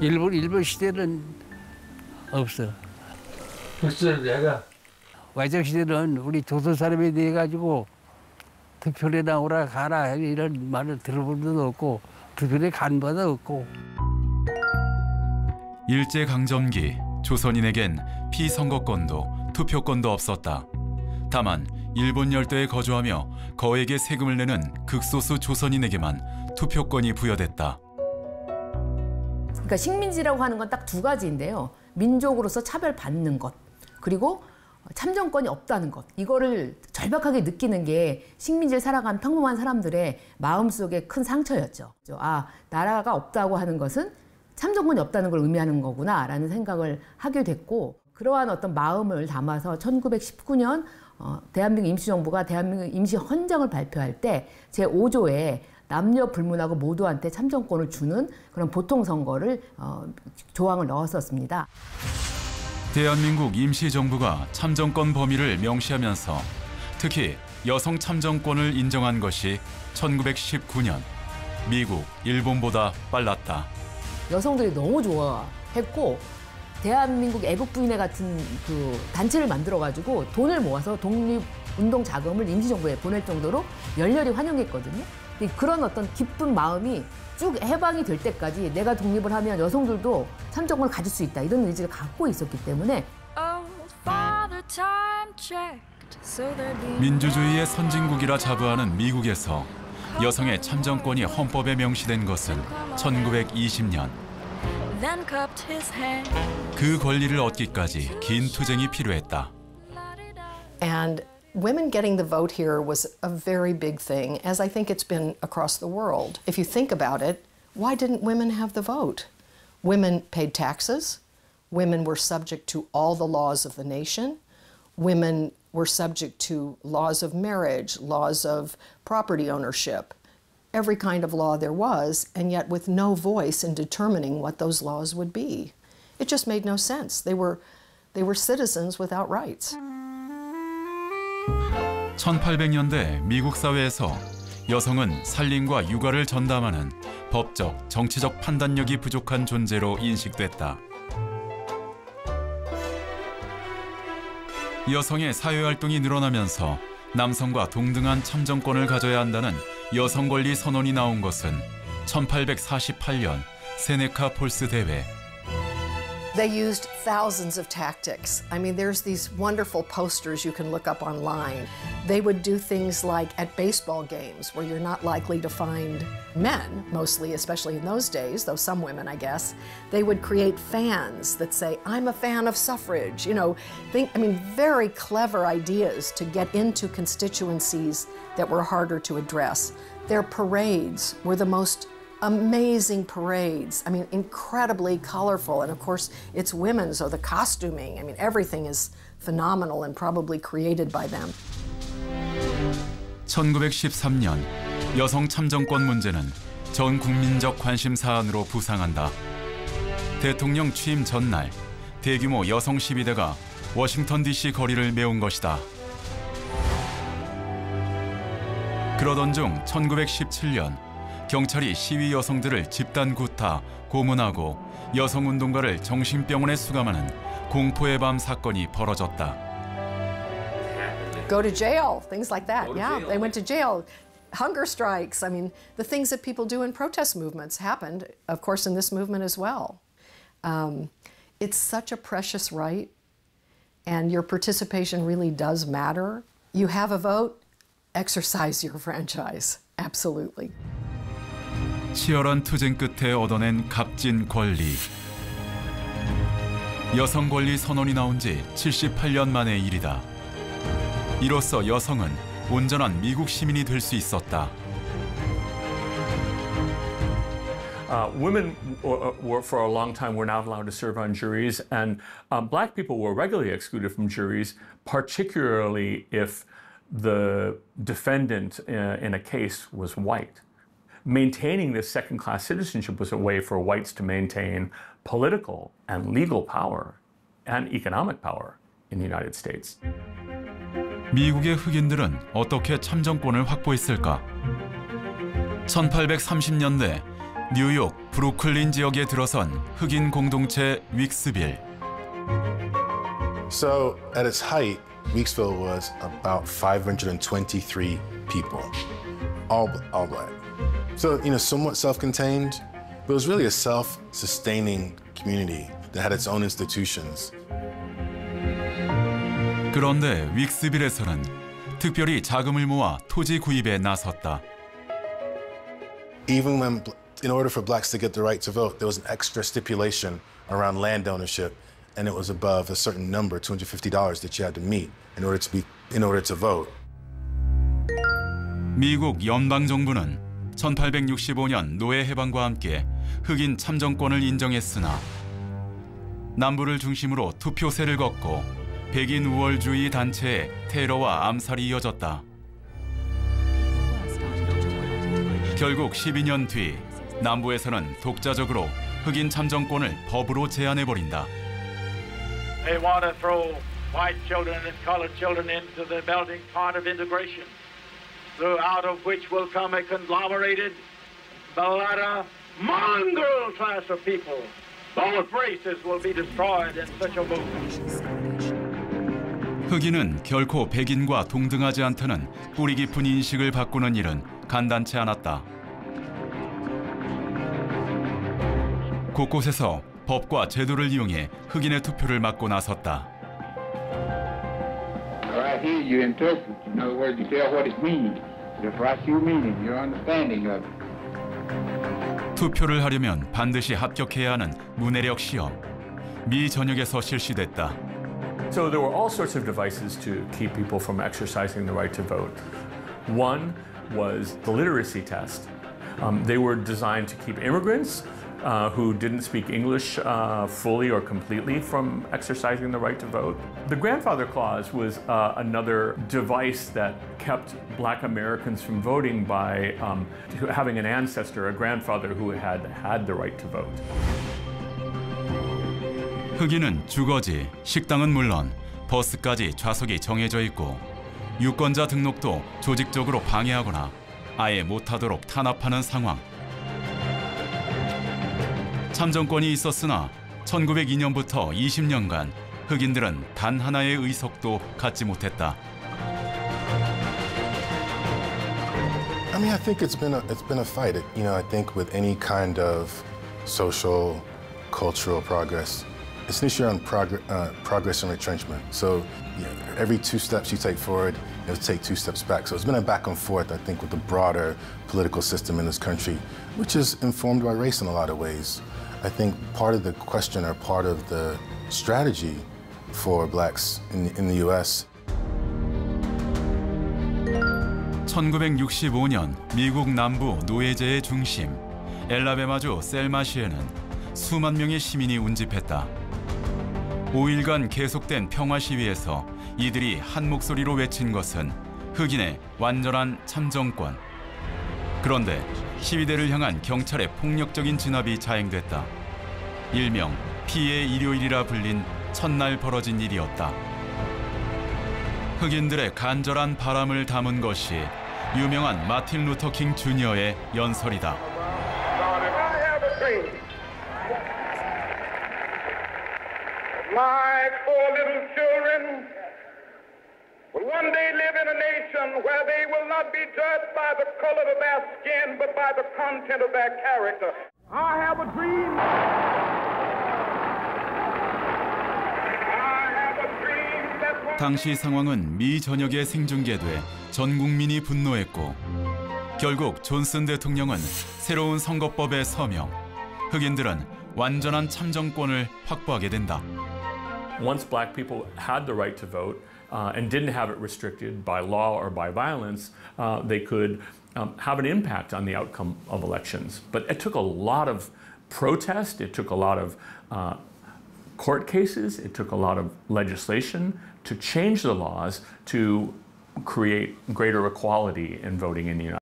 일본 시대는 없어. 글쎄 내가 와이적 시대는 우리 조선 사람에 대해 가지고 투표에 나오라 가라 이런 말을 들어본 적도 없고 투표에 간 바도 없고. 일제강점기 조선인에겐 피선거권도 투표권도 없었다. 다만 일본 열도에 거주하며 거액의 세금을 내는 극소수 조선인에게만 투표권이 부여됐다. 그러니까 식민지라고 하는 건 딱 두 가지인데요. 민족으로서 차별받는 것, 그리고 참정권이 없다는 것. 이거를 절박하게 느끼는 게 식민지를 살아간 평범한 사람들의 마음속에 큰 상처였죠. 아, 나라가 없다고 하는 것은 참정권이 없다는 걸 의미하는 거구나라는 생각을 하게 됐고, 그러한 어떤 마음을 담아서 1919년 대한민국 임시정부가 대한민국 임시헌정을 발표할 때 제5조에 남녀 불문하고 모두한테 참정권을 주는 그런 보통선거를 조항을 넣었었습니다. 대한민국 임시정부가 참정권 범위를 명시하면서 특히 여성 참정권을 인정한 것이 1919년, 미국, 일본보다 빨랐다. 여성들이 너무 좋아했고 대한민국 애국부인회 같은 그 단체를 만들어가지고 돈을 모아서 독립운동 자금을 임시정부에 보낼 정도로 열렬히 환영했거든요. 그런 어떤 기쁜 마음이 쭉 해방이 될 때까지 내가 독립을 하면 여성들도 참정권을 가질 수 있다 이런 의지를 갖고 있었기 때문에 민주주의의 선진국이라 자부하는 미국에서 여성의 참정권이 헌법에 명시된 것은 1920년. 그 권리를 얻기까지 긴 투쟁이 필요했다. And women getting the vote here was a very big thing, as I think it's been across the world. If you think about it, why didn't women have the vote? Women paid taxes. Women were subject to all the laws of the nation. Women were subject to laws of marriage, laws of property ownership, every kind of law there was, and yet with no voice in determining what those laws would be. It just made no sense. They were citizens without rights. 1800년대 미국 사회에서 여성은 살림과 육아를 전담하는 법적, 정치적 판단력이 부족한 존재로 인식됐다. 여성의 사회활동이 늘어나면서 남성과 동등한 참정권을 가져야 한다는 여성권리 선언이 나온 것은 1848년 세네카 폴스 대회. They used thousands of tactics. I mean, there's these wonderful posters you can look up online. They would do things like at baseball games where you're not likely to find men, mostly, especially in those days, though some women, I guess. They would create fans that say, I'm a fan of suffrage. You know, very clever ideas to get into constituencies that were harder to address. Their parades were the most amazing parades. I mean, incredibly colorful. And of course, it's women, so the costuming, I mean, everything is phenomenal and probably created by them. 1913년 여성 참정권 문제는 전 국민적 관심 사안으로 부상한다. 대통령 취임 전날 대규모 여성 시위대가 워싱턴 DC 거리를 메운 것이다. 그러던 중 1917년 경찰이 시위 여성들을 집단 구타, 고문하고 여성운동가를 정신병원에 수감하는 공포의 밤 사건이 벌어졌다. Go to jail, things like that. Yeah, they went to jail. Hunger strikes. I mean, the things that people do in protest movements happened, of course, in this movement as well. It's such a precious right, and your participation really does matter. You have a vote, exercise your franchise. Absolutely. 치열한 투쟁 끝에 얻어낸 값진 권리. 여성 권리 선언이 나온 지 78년 만의 일이다. 이로써 여성은 온전한 미국 시민이 될 수 있었다. Women were, for a long time, were not allowed to serve on juries, and black people were regularly excluded from juries, particularly if the defendant in a case was white. Maintaining this second-class citizenship was a way for whites to maintain political and legal power and economic power in the United States. 미국의 흑인들은 어떻게 참정권을 확보했을까? 1830년대 뉴욕 브루클린 지역에 들어선 흑인 공동체 윅스빌. So at its height, Weeksville was about 523 people, all black. So, somewhat self-contained, but it was really a self-sustaining community that had its own institutions. 그런데 윅스빌에서는 특별히 자금을 모아 토지 구입에 나섰다. Even when, in order for blacks to get the right to vote, there was an extra stipulation around land ownership, and it was above a certain number, $250, that you had to meet in order to vote. 미국 연방 정부는 1865년 노예 해방과 함께 흑인 참정권을 인정했으나 남부를 중심으로 투표세를 걷고 백인 우월주의 단체의 테러와 암살이 이어졌다. 결국 12년 뒤 남부에서는 독자적으로 흑인 참정권을 법으로 제한해버린다. They want to throw white children and colored children into the melting pot of integration, out of which will come a conglomerated, mulatto, mongrel class of people. Both races will be destroyed in such a movement. 흑인은 결코 백인과 동등하지 않다는 뿌리 깊은 인식을 바꾸는 일은 간단치 않았다. 곳곳에서 법과 제도를 이용해 흑인의 투표를 막고 나섰다. Right here you interpret. In other words, you tell what it means. Just write your meaning, your understanding of it. 투표를 하려면 반드시 합격해야 하는 문해력 시험. 미 전역에서 실시됐다. So there were all sorts of devices to keep people from exercising the right to vote. One was the literacy test. They were designed to keep immigrants who didn't speak English fully or completely from exercising the right to vote. The grandfather clause was another device that kept black Americans from voting by having an ancestor, a grandfather who had had the right to vote. 흑인은 주거지, 식당은 물론 버스까지 좌석이 정해져 있고 유권자 등록도 조직적으로 방해하거나 아예 못하도록 탄압하는 상황. 참정권이 있었으나 1902년부터 20년간 흑인들은 단 하나의 의석도 갖지 못했다. I mean, I think it's been a fight. I think with any kind of social, cultural progress, it's an issue on progress and retrenchment. So every 2 steps you take forward, you have to take 2 steps back. So it's been a back and forth, I think, with the broader political system in this country, which is informed by race in a lot of ways. I think part of the question or part of the strategy for blacks in the U.S. 1965년 미국 남부 노예제의 중심 엘라베마주 셀마시에는 수만 명의 시민이 운집했다. 5일간 계속된 평화 시위에서 이들이 한 목소리로 외친 것은 흑인의 완전한 참정권. 그런데 시위대를 향한 경찰의 폭력적인 진압이 자행됐다. 일명 피해 일요일이라 불린 첫날 벌어진 일이었다. 흑인들의 간절한 바람을 담은 것이 유명한 마틴 루터 킹 주니어의 연설이다. My poor little children will one day live in a nation where they will not be judged by the color of their skin, but by the content of their character. I have a dream. 당시 상황은 미 전역에 생중계돼 전 국민이 분노했고 결국 존슨 대통령은 새로운 선거법에 서명, 흑인들은 완전한 참정권을 확보하게 된다. Once black people had the right to vote and didn't have it restricted by law or by violence, they could have an impact on the outcome of elections. But it took a lot of protest, it took a lot of court cases, it took a lot of legislation to change the laws to create greater equality in voting in the United States.